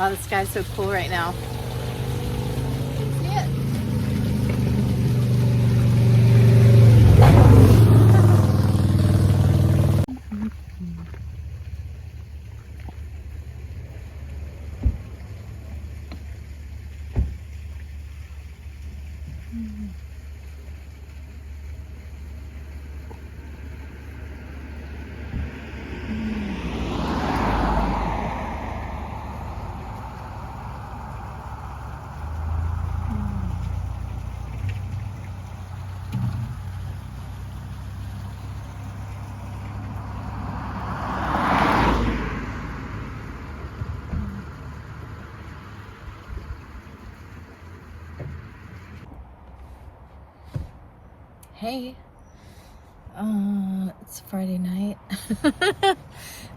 Wow, the sky's so cool right now. Can you see it? Hey, it's Friday night.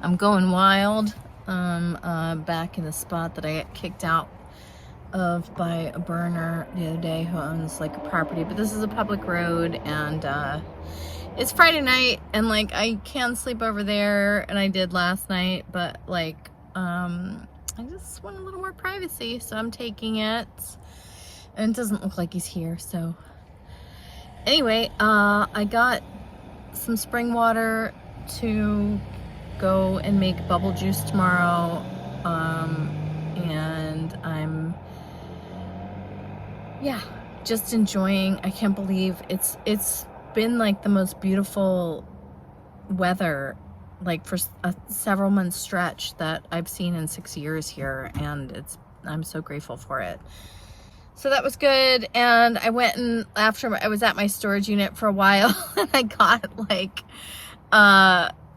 I'm going wild. Back in the spot that I got kicked out of by a burner the other day who owns like a property, but this is a public road, and it's Friday night, and like I can sleep over there, and I did last night, but like I just want a little more privacy, so I'm taking it. And it doesn't look like he's here, so anyway, I got some spring water to go and make bubble juice tomorrow, and I'm, yeah, just enjoying. I can't believe it's been like the most beautiful weather, like for a several month stretch that I've seen in 6 years here, and I'm so grateful for it. So that was good, and I went and after I was at my storage unit for a while, and I got like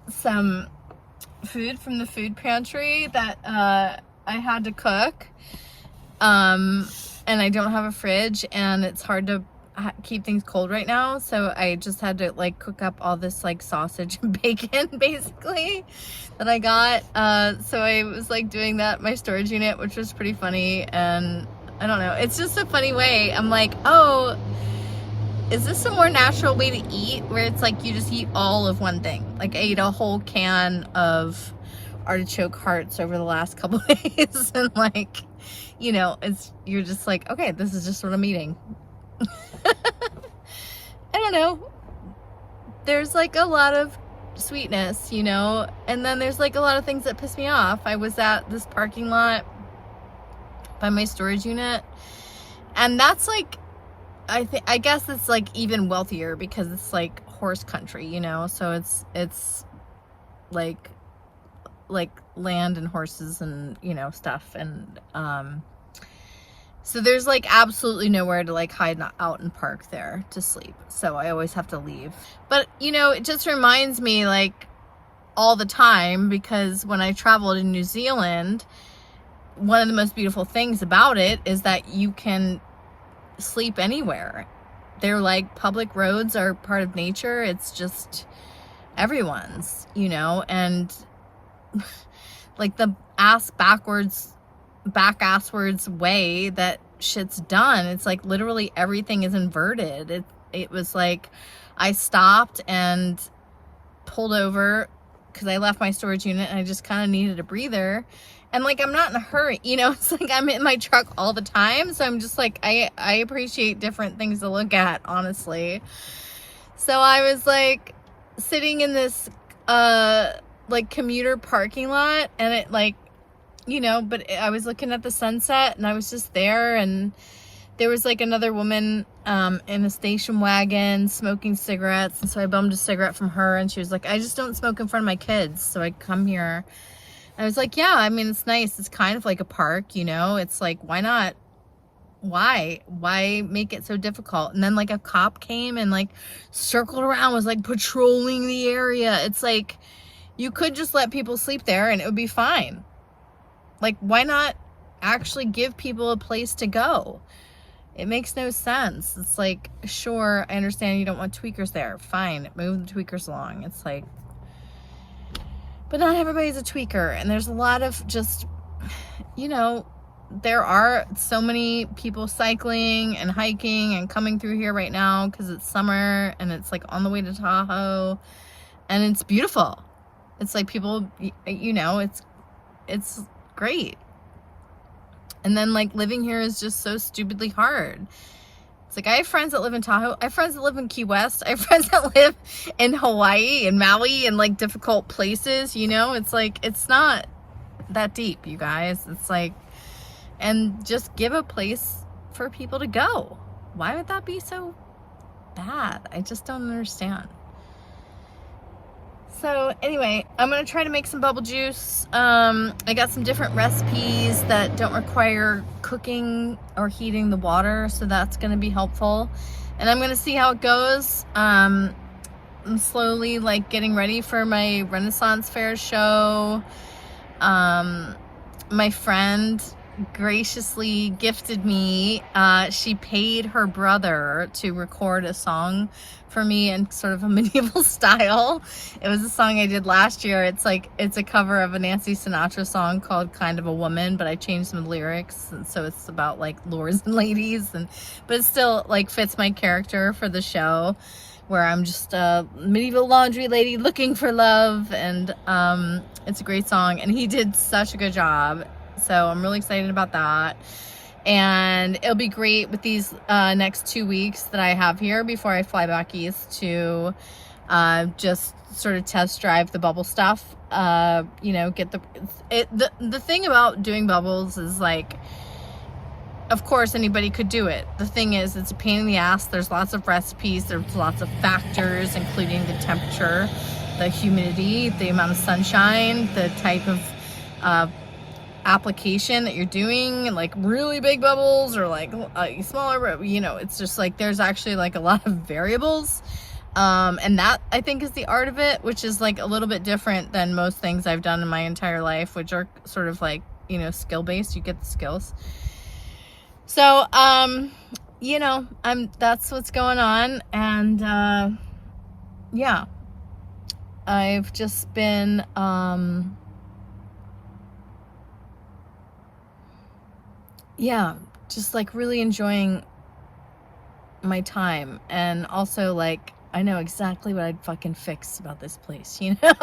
some food from the food pantry that I had to cook, and I don't have a fridge, and it's hard to keep things cold right now, so I just had to like cook up all this like sausage and bacon basically that I got. So I was like doing that in my storage unit, which was pretty funny, and I don't know, it's just a funny way. I'm like, oh, is this a more natural way to eat, where it's like you just eat all of one thing? Like I ate a whole can of artichoke hearts over the last couple days, and like, you know, you're just like, okay, this is just what I'm eating. I don't know, there's like a lot of sweetness, you know, and then there's like a lot of things that piss me off. I was at this parking lot by my storage unit, and that's like, I guess it's like even wealthier because it's like horse country, you know, so it's like land and horses and, you know, stuff, and so there's like absolutely nowhere to like hide out and park there to sleep, so I always have to leave. But you know, it just reminds me like all the time, because when I traveled in New Zealand, one of the most beautiful things about it is that you can sleep anywhere. They're like, public roads are part of nature. It's just everyone's, you know, and like the back asswards way that shit's done, it's like literally everything is inverted. It was like I stopped and pulled over because I left my storage unit and I just kind of needed a breather. And like, I'm not in a hurry, you know, it's like I'm in my truck all the time. So I'm just like, I appreciate different things to look at, honestly. So I was like sitting in this, like commuter parking lot, and it like, you know, but I was looking at the sunset, and I was just there, and there was like another woman in a station wagon smoking cigarettes. And so I bummed a cigarette from her, and she was like, I just don't smoke in front of my kids, so I come here. I was like, yeah, I mean, it's nice. It's kind of like a park, you know? It's like, why not? Why make it so difficult? And then like a cop came and like circled around, was like patrolling the area. It's like, you could just let people sleep there and it would be fine. Like, why not actually give people a place to go? It makes no sense. It's like, sure, I understand you don't want tweakers there. Fine, move the tweakers along. It's like, but not everybody's a tweaker, and there's a lot of just, you know, there are so many people cycling and hiking and coming through here right now because it's summer, and it's like on the way to Tahoe, and it's beautiful. It's like people, you know, it's great. And then like living here is just so stupidly hard. It's like I have friends that live in Tahoe. I have friends that live in Key West. I have friends that live in Hawaii and Maui and like difficult places, you know? It's like, it's not that deep, you guys. It's like, and just give a place for people to go. Why would that be so bad? I just don't understand. So anyway, I'm gonna try to make some bubble juice. I got some different recipes that don't require cooking or heating the water, so that's gonna be helpful. And I'm gonna see how it goes. I'm slowly like getting ready for my Renaissance Fair show. My friend graciously gifted me, she paid her brother to record a song for me in sort of a medieval style. It was a song I did last year. It's like, it's a cover of a Nancy Sinatra song called Kind of a Woman, but I changed some lyrics, and so it's about like lords and ladies, and but it still like fits my character for the show, where I'm just a medieval laundry lady looking for love. And it's a great song, and he did such a good job. So I'm really excited about that. And it'll be great with these next 2 weeks that I have here before I fly back east to just sort of test drive the bubble stuff. You know, get the thing about doing bubbles is like, of course anybody could do it. The thing is, it's a pain in the ass. There's lots of recipes, there's lots of factors, including the temperature, the humidity, the amount of sunshine, the type of application that you're doing, like really big bubbles or like smaller, you know, it's just like there's actually like a lot of variables, and that I think is the art of it, which is like a little bit different than most things I've done in my entire life, which are sort of like, you know, skill based. You get the skills. So you know, that's what's going on. And yeah, I've just been yeah, just like really enjoying my time. And also like, I know exactly what I'd fucking fix about this place, you know?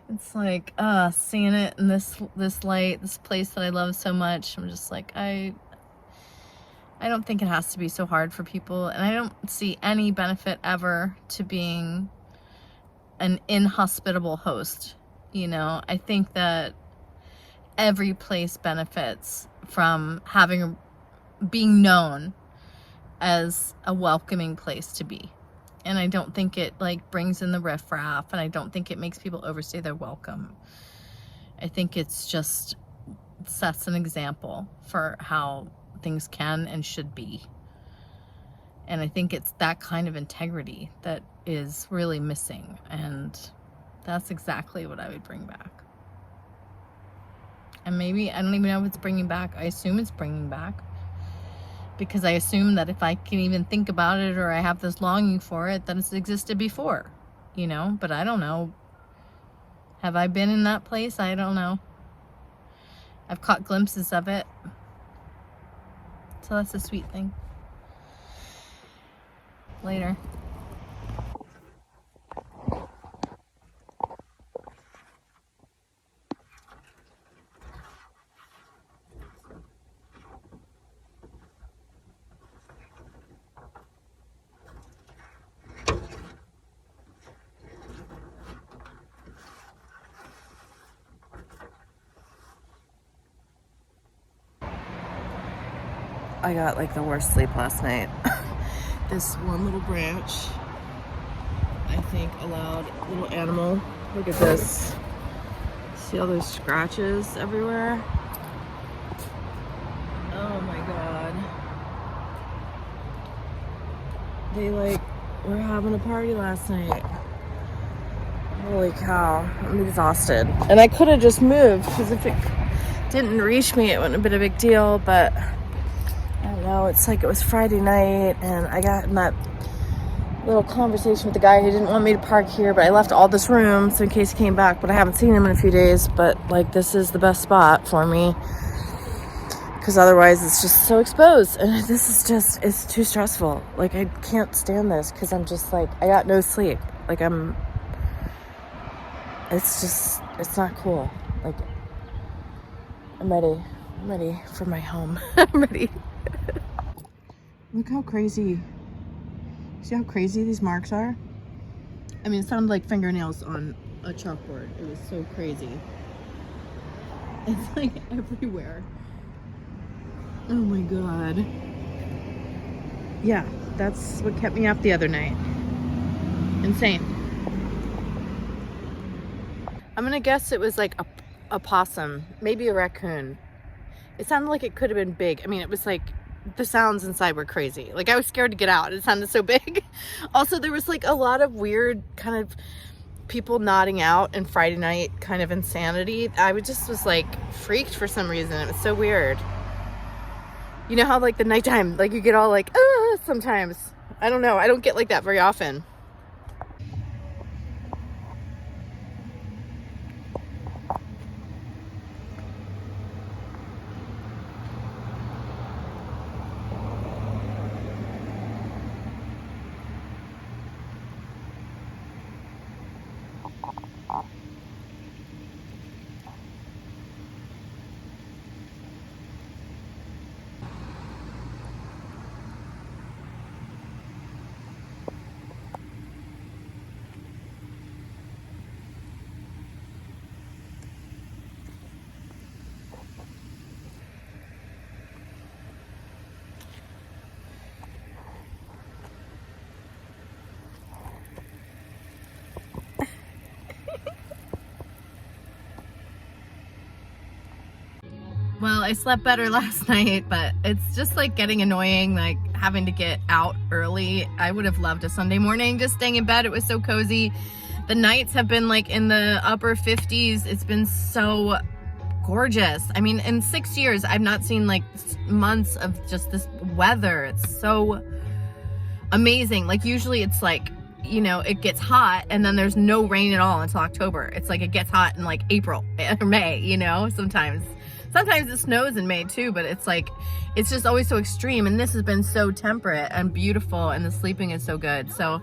It's like, seeing it in this light, this place that I love so much. I'm just like, I don't think it has to be so hard for people. And I don't see any benefit ever to being an inhospitable host. You know, I think that every place benefits from being known as a welcoming place to be. And I don't think it like brings in the riffraff, and I don't think it makes people overstay their welcome. I think it's just sets an example for how things can and should be. And I think it's that kind of integrity that is really missing, and that's exactly what I would bring back. And maybe, I don't even know if it's bringing back. I assume it's bringing back. Because I assume that if I can even think about it, or I have this longing for it, that it's existed before. You know? But I don't know. Have I been in that place? I don't know. I've caught glimpses of it. So that's a sweet thing. Later. I got like the worst sleep last night. This one little branch, I think, allowed a little animal. Look at this. See all those scratches everywhere? Oh my god. They like were having a party last night. Holy cow, I'm exhausted. And I could have just moved, because if it didn't reach me, it wouldn't have been a big deal, but I don't know, it's like it was Friday night, and I got in that little conversation with the guy who didn't want me to park here, but I left all this room so in case he came back, but I haven't seen him in a few days. But like, this is the best spot for me, because otherwise it's just so exposed, and this is just, it's too stressful. Like, I can't stand this, because I'm just like, I got no sleep. Like, it's just, it's not cool. Like, I'm ready. I'm ready for my home. I'm ready. Look how crazy. See how crazy these marks are? I mean, it sounded like fingernails on a chalkboard. It was so crazy. It's like everywhere. Oh my god. Yeah, that's what kept me up the other night. Insane. I'm gonna guess it was like a possum, maybe a raccoon. It sounded like it could have been big. I mean, it was like, the sounds inside were crazy. Like, I was scared to get out. It sounded so big. Also, there was like a lot of weird kind of people nodding out and Friday night kind of insanity. I was like freaked for some reason. It was so weird. You know how like the nighttime, like you get all like, sometimes. I don't know. I don't get like that very often. Well, I slept better last night, but it's just like getting annoying, like having to get out early. I would have loved a Sunday morning just staying in bed. It was so cozy. The nights have been like in the upper 50s. It's been so gorgeous. I mean, in 6 years, I've not seen like months of just this weather. It's so amazing. Like usually it's like, you know, it gets hot and then there's no rain at all until October. It's like it gets hot in like April or May, you know, sometimes. Sometimes it snows in May too, but it's like, it's just always so extreme. And this has been so temperate and beautiful, and the sleeping is so good. So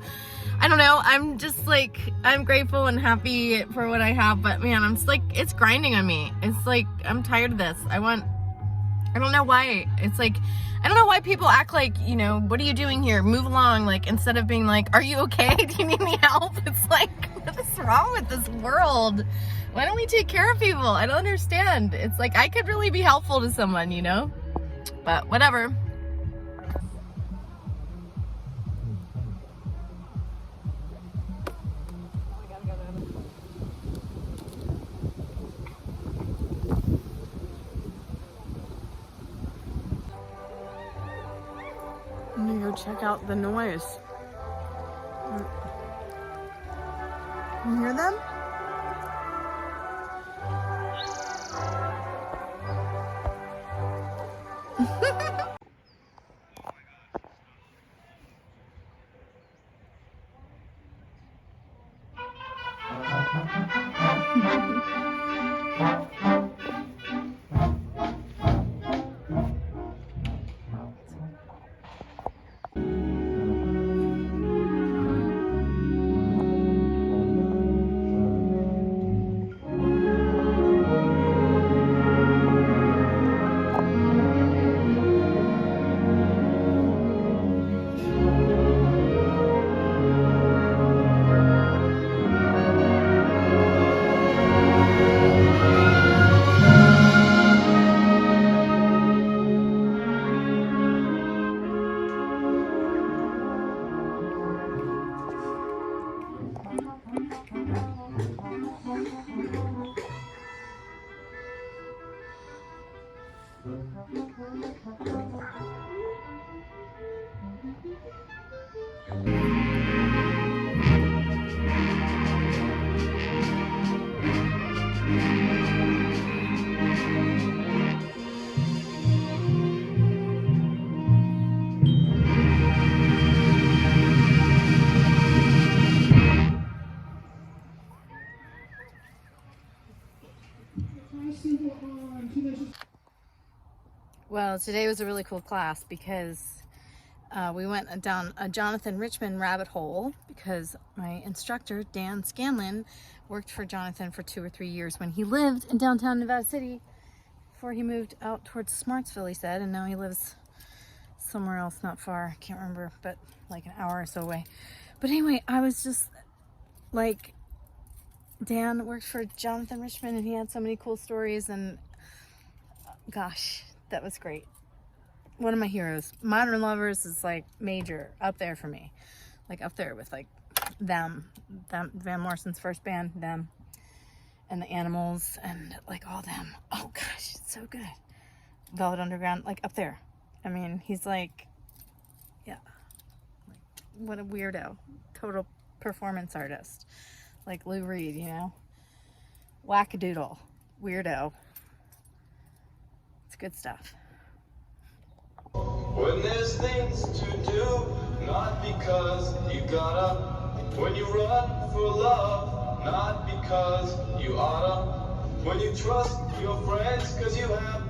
I don't know. I'm just like, I'm grateful and happy for what I have, but man, I'm just like, it's grinding on me. It's like, I'm tired of this. I don't know why. It's like, I don't know why people act like, you know, what are you doing here? Move along. Like, instead of being like, are you okay? Do you need any help? It's like, what is wrong with this world? Why don't we take care of people? I don't understand. It's like, I could really be helpful to someone, you know? But whatever. I'm gonna go check out the noise. You hear them? Well, today was a really cool class because we went down a Jonathan Richman rabbit hole because my instructor, Dan Scanlon, worked for Jonathan for 2 or 3 years when he lived in downtown Nevada City before he moved out towards Smartsville, he said, and now he lives somewhere else not far. I can't remember, but like an hour or so away. But anyway, I was just like, Dan worked for Jonathan Richman and he had so many cool stories, and gosh, that was great. One of my heroes. Modern Lovers is like major up there for me. Like up there with like them, Van Morrison's first band, them, and the Animals, and like all them. Oh gosh, it's so good. Velvet Underground, like up there. I mean, he's like, yeah, like, what a weirdo. Total performance artist. Like Lou Reed, you know? Wackadoodle. Weirdo. It's good stuff. When there's things to do, not because you gotta. When you run for love, not because you oughta. When you trust your friends, cause you have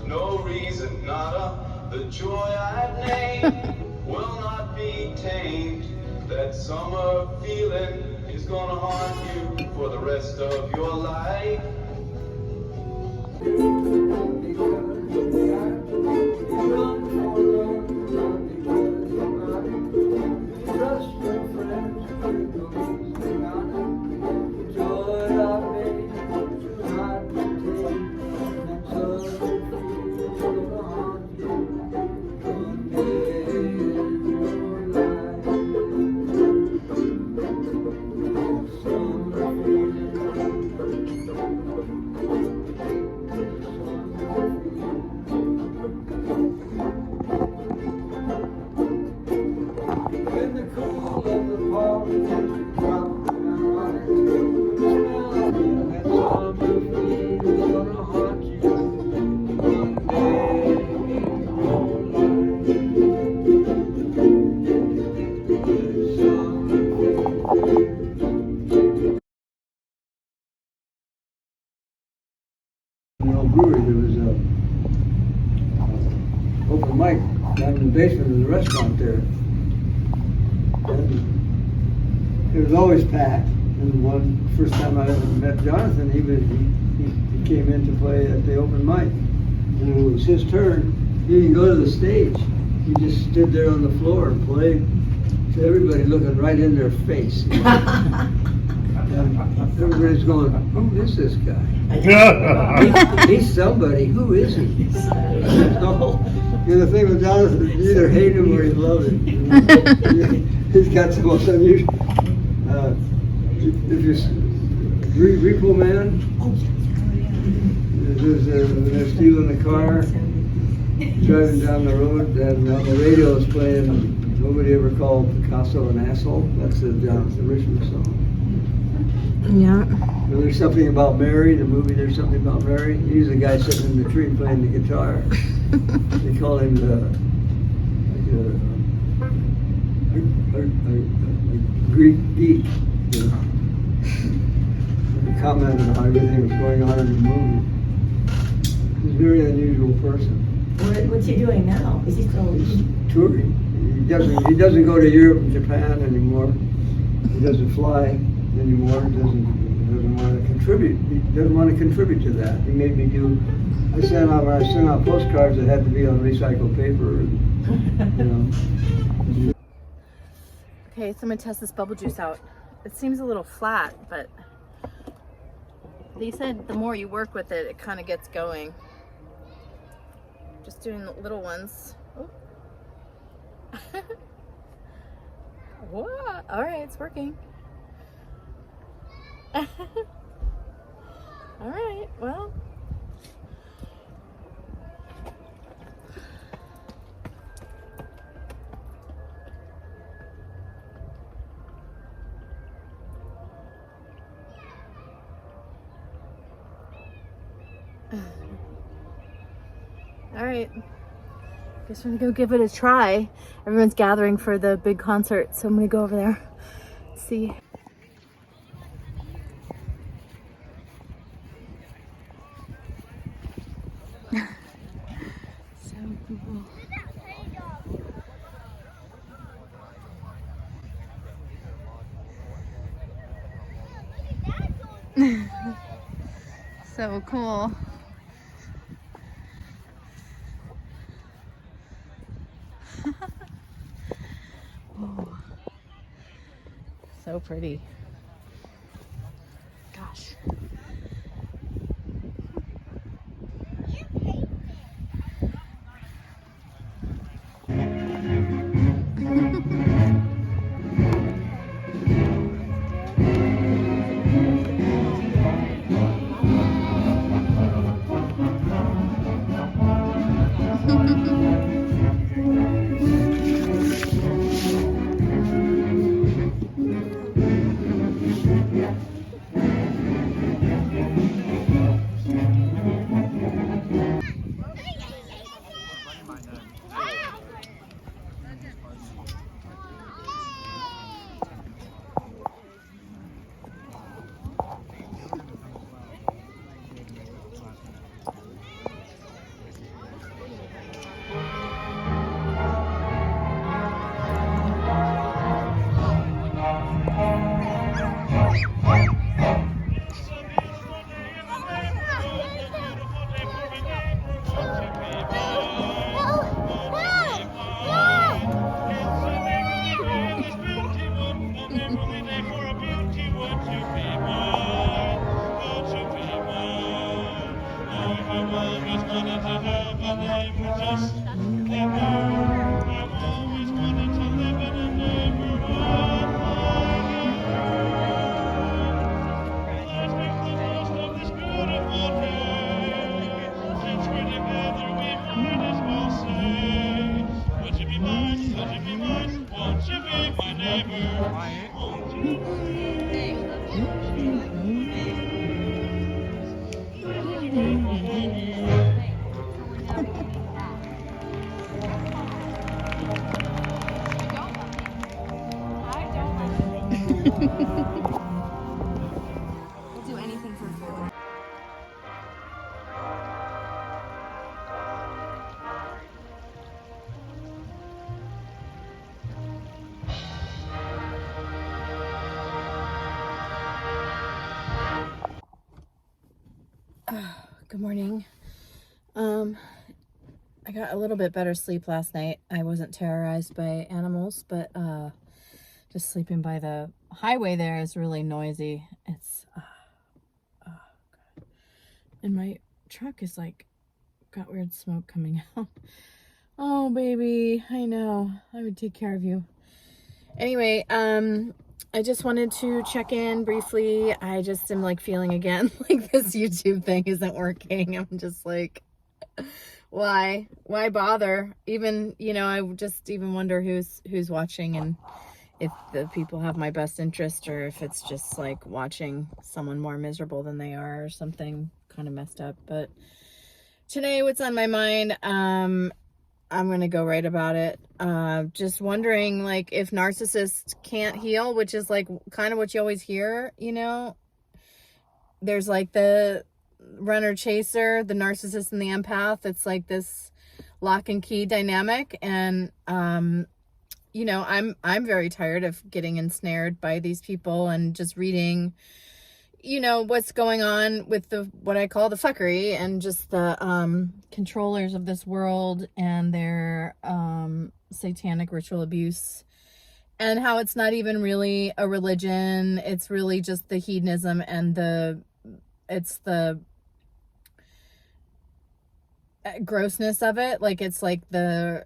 no reason, nada. The joy I've named will not be tamed. That summer feeling is gonna haunt you for the rest of your life. Brewery, there was a open mic down in the basement of the restaurant there. And it was always packed. And first time I ever met Jonathan, he came in to play at the open mic. And when it was his turn, he didn't go to the stage. He just stood there on the floor and played to everybody looking right in their face. And everybody's going, who is this guy? He's somebody. Who is he? So, the thing with Jonathan, you either hate him or you love him. He's got the most unusual. If you're Repo Man, they're stealing the car, driving down the road, and on the radio is playing Nobody Ever Called Picasso an Asshole. That's the Jonathan Richman song. Yeah. There's something about Mary, the movie There's Something About Mary. He's the guy sitting in the tree playing the guitar. They call him a Greek geek. You know? He commented on everything that's going on in the movie. He's a very unusual person. What's he doing now? Is he still touring? He doesn't go to Europe and Japan anymore. He doesn't fly anymore. He doesn't want to contribute. He doesn't want to contribute to that. He made me do. When I sent out postcards that had to be on recycled paper. And, you know. Okay, so I'm gonna test this bubble juice out. It seems a little flat, but they said the more you work with it, it kind of gets going. Just doing the little ones. Oh. What? All right, it's working. All right, well. All right, guess we're gonna go give it a try. Everyone's gathering for the big concert, so I'm gonna go over there, see. So cool. So cool. Oh. So pretty. Gosh. Good morning. I got a little bit better sleep last night. I wasn't terrorized by animals, but just sleeping by the highway there is really noisy. It's God. And my truck is like got weird smoke coming out. Oh baby, I know. I would take care of you. Anyway, I just wanted to check in briefly. I just am like feeling again like this YouTube thing isn't working. I'm just like, why bother? Even, you know, I just even wonder who's watching and if the people have my best interest or if it's just like watching someone more miserable than they are or something kind of messed up. But today, what's on my mind, I'm gonna go right about it. Just wondering, like, if narcissists can't heal, which is like kind of what you always hear, you know. There's like the runner chaser, the narcissist and the empath. It's like this lock and key dynamic, and you know, I'm very tired of getting ensnared by these people and just reading, you know, what's going on with the what I call the fuckery and just the controllers of this world and their satanic ritual abuse, and how it's not even really a religion. It's really just the hedonism and the grossness of it. Like, it's like the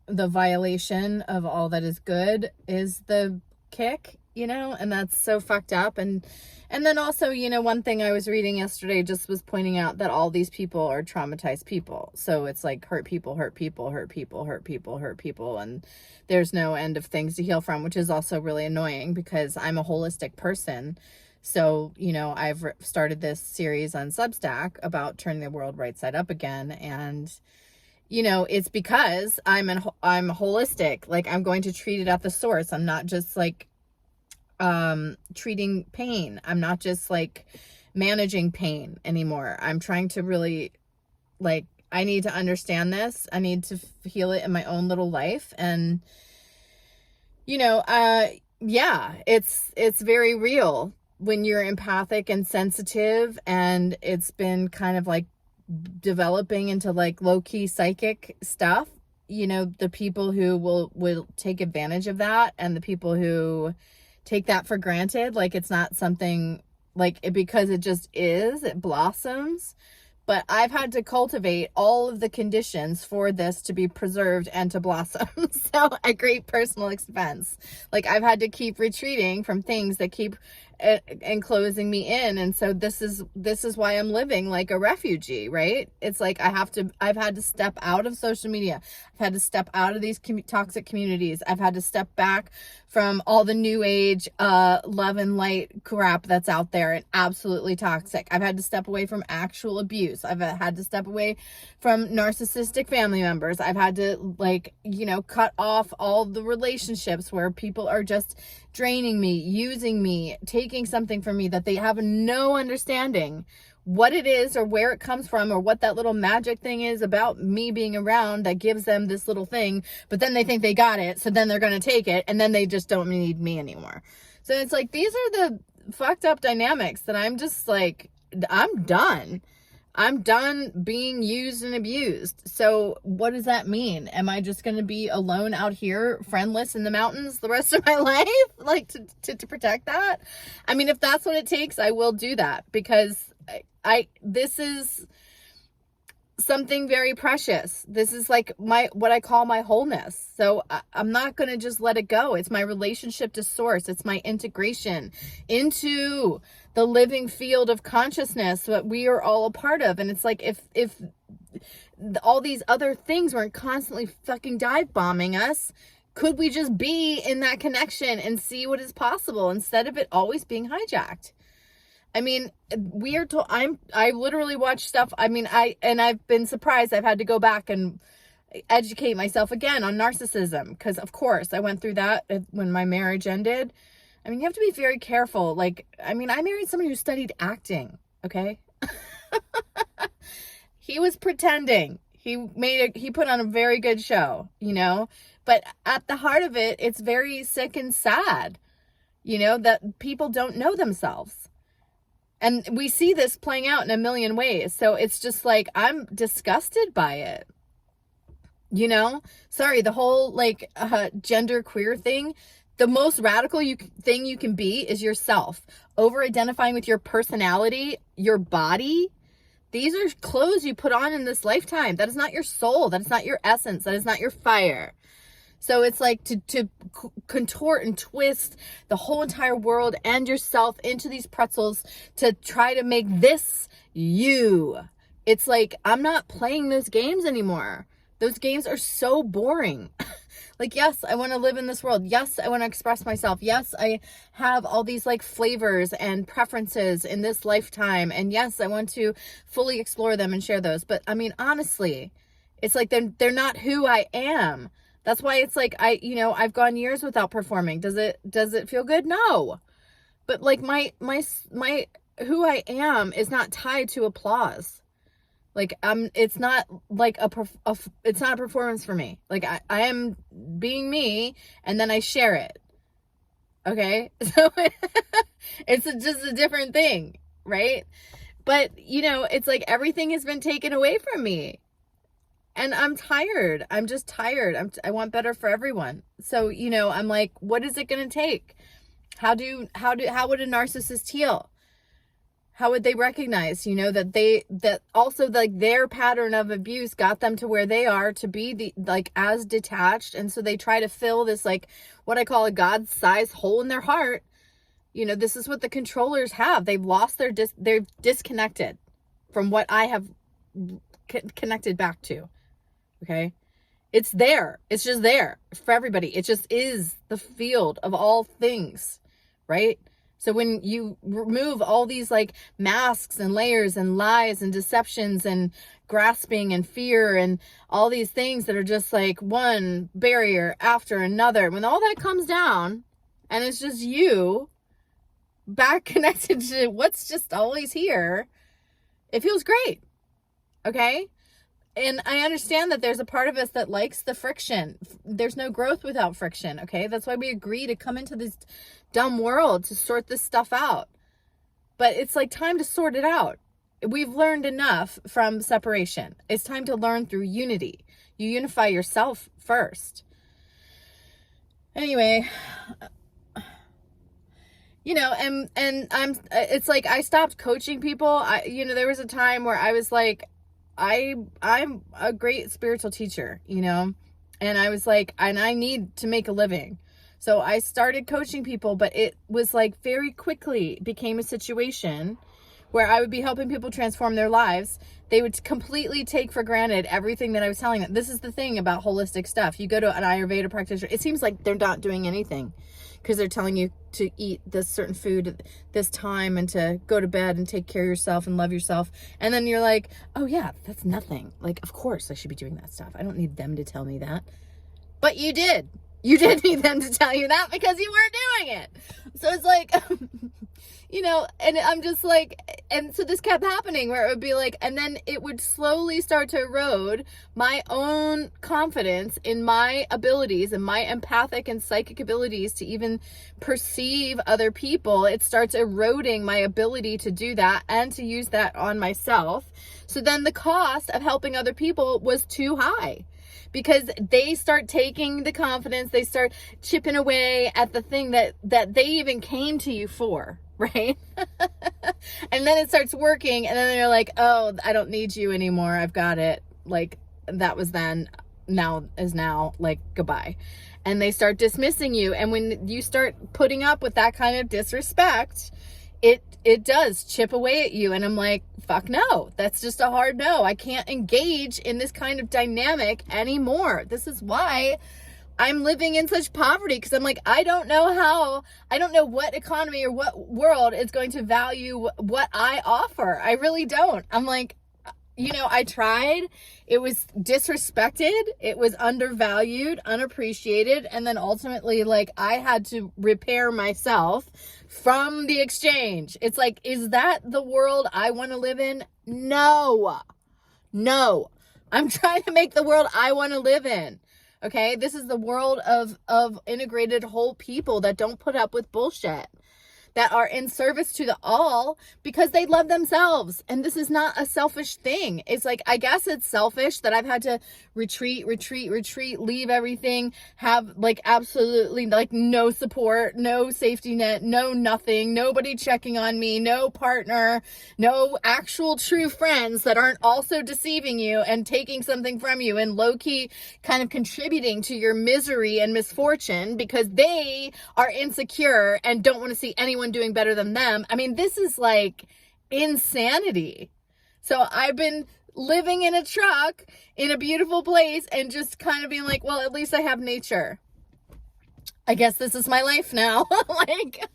violation of all that is good is the kick, you know, and that's so fucked up. And then also, you know, one thing I was reading yesterday just was pointing out that all these people are traumatized people. So it's like hurt people, hurt people, hurt people, hurt people, hurt people. And there's no end of things to heal from, which is also really annoying because I'm a holistic person. So, you know, I've started this series on Substack about turning the world right side up again. And, you know, it's because I'm holistic. Like, I'm going to treat it at the source. I'm not just like treating pain. I'm not just like managing pain anymore. I'm trying to really, like, I need to understand this. I need to heal it in my own little life. And, you know, yeah, it's very real when you're empathic and sensitive, and it's been kind of like developing into like low-key psychic stuff. you know, the people who will take advantage of that, and the people who take that for granted, like it's not something, like it, because it just is, it blossoms. But I've had to cultivate all of the conditions for this to be preserved and to blossom. So at great personal expense. Like I've had to keep retreating from things that keep enclosing me in. And so this is why I'm living like a refugee, right? It's like I've had to step out of social media. I've had to step out of these toxic communities. I've had to step back from all the new age love and light crap that's out there and absolutely toxic. I've had to step away from actual abuse. I've had to step away from narcissistic family members. I've had to, like, you know, cut off all the relationships where people are just draining me, using me, taking something from me that they have no understanding what it is or where it comes from or what that little magic thing is about me being around that gives them this little thing, but then they think they got it, so then they're going to take it, and then they just don't need me anymore. So it's like, these are the fucked up dynamics that I'm just like, I'm done. I'm done being used and abused. So what does that mean? Am I just going to be alone out here, friendless in the mountains the rest of my life? Like to protect that? I mean, if that's what it takes, I will do that, because this is something very precious. This is like what I call my wholeness. So I'm not going to just let it go. It's my relationship to source. It's my integration into the living field of consciousness that we are all a part of. And it's like, if all these other things weren't constantly fucking dive bombing us, could we just be in that connection and see what is possible instead of it always being hijacked? I mean, we are told, I literally watch stuff. I mean, I've been surprised. I've had to go back and educate myself again on narcissism, because of course I went through that when my marriage ended. I mean, you have to be very careful. Like, I mean, I married someone who studied acting. Okay. He was pretending. He put on a very good show, you know, but at the heart of it, it's very sick and sad, you know, that people don't know themselves. And we see this playing out in a million ways. So it's just like, I'm disgusted by it. You know, sorry, the whole like gender queer thing, the most radical thing you can be is yourself. Over identifying with your personality, your body. These are clothes you put on in this lifetime. That is not your soul. That is not your essence. That is not your fire. So it's like to contort and twist the whole entire world and yourself into these pretzels to try to make this you. It's like, I'm not playing those games anymore. Those games are so boring. Like, yes, I want to live in this world. Yes, I want to express myself. Yes, I have all these like flavors and preferences in this lifetime. And yes, I want to fully explore them and share those. But I mean, honestly, it's like they're not who I am. That's why it's like, I've gone years without performing. Does it feel good? No. But like my who I am is not tied to applause. Like, it's not like it's not a performance for me. Like I am being me, and then I share it. Okay. So it's just a different thing. Right. But you know, it's like everything has been taken away from me. And I'm tired. I'm just tired. I want better for everyone. So, you know, I'm like, what is it going to take? How would a narcissist heal? How would they recognize, you know, that also like their pattern of abuse got them to where they are, to be as detached. And so they try to fill this, like what I call a God-sized hole in their heart. You know, this is what the controllers have. They've lost they're disconnected from what I have connected back to. Okay. It's there. It's just there for everybody. It just is the field of all things. Right. So when you remove all these like masks and layers and lies and deceptions and grasping and fear and all these things that are just like one barrier after another, when all that comes down and it's just you back connected to what's just always here, it feels great. Okay. And I understand that there's a part of us that likes the friction. There's no growth without friction, okay? That's why we agree to come into this dumb world to sort this stuff out. But it's like time to sort it out. We've learned enough from separation. It's time to learn through unity. You unify yourself first. Anyway, you know, and it's like I stopped coaching people. There was a time where I was like, I'm a great spiritual teacher, you know, and I was like, and I need to make a living. So I started coaching people, but it was like very quickly became a situation where I would be helping people transform their lives. They would completely take for granted everything that I was telling them. This is the thing about holistic stuff. You go to an Ayurveda practitioner, it seems like they're not doing anything because they're telling you to eat this certain food at this time and to go to bed and take care of yourself and love yourself. And then you're like, oh yeah, that's nothing. Like, of course I should be doing that stuff. I don't need them to tell me that. But you did. You did need them to tell you that because you weren't doing it. So it's like, you know, and I'm just like, and so this kept happening where it would be like, and then it would slowly start to erode my own confidence in my abilities and my empathic and psychic abilities to even perceive other people. It starts eroding my ability to do that and to use that on myself. So then the cost of helping other people was too high. Because they start taking the confidence, they start chipping away at the thing that they even came to you for, right? And then it starts working, and then they're like, oh, I don't need you anymore, I've got it. Like, that was then, now is now, like, goodbye. And they start dismissing you, and when you start putting up with that kind of disrespect, it does chip away at you. And I'm like, fuck no, that's just a hard no. I can't engage in this kind of dynamic anymore. This is why I'm living in such poverty, because I'm like, I don't know what economy or what world is going to value what I offer. I really don't. I'm like, you know, I tried. It was disrespected. It was undervalued, unappreciated. And then ultimately, like, I had to repair myself from the exchange. It's like, is that the world I want to live in? No. I'm trying to make the world I want to live in. Okay? This is the world of integrated whole people that don't put up with bullshit, that are in service to the all because they love themselves. And this is not a selfish thing. It's like, I guess it's selfish that I've had to retreat, leave everything, have like absolutely like no support, no safety net, no nothing, nobody checking on me, no partner, no actual true friends that aren't also deceiving you and taking something from you and low-key kind of contributing to your misery and misfortune because they are insecure and don't want to see anyone doing better than them. I mean, this is like insanity. So I've been living in a truck in a beautiful place and just kind of being like, well, at least I have nature. I guess this is my life now. Like,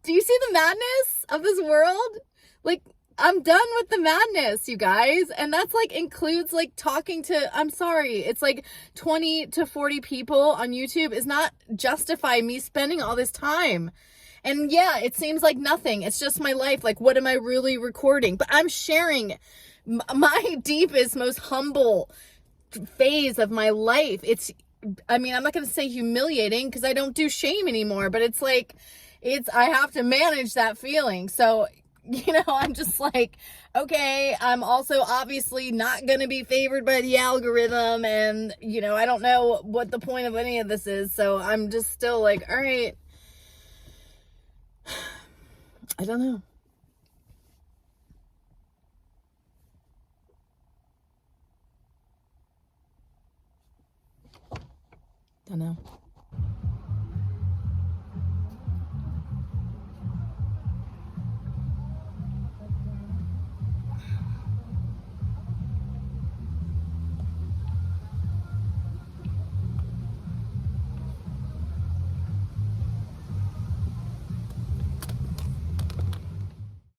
do you see the madness of this world? Like, I'm done with the madness, you guys. And that's like includes like talking to, I'm sorry, it's like 20 to 40 people on YouTube is not justify me spending all this time. And yeah, it seems like nothing. It's just my life. Like, what am I really recording? But I'm sharing my deepest, most humble phase of my life. I mean, I'm not going to say humiliating because I don't do shame anymore, but it's like, I have to manage that feeling. So, you know, I'm just like, okay, I'm also obviously not going to be favored by the algorithm. And, you know, I don't know what the point of any of this is. So I'm just still like, all right, I don't know. Don't know.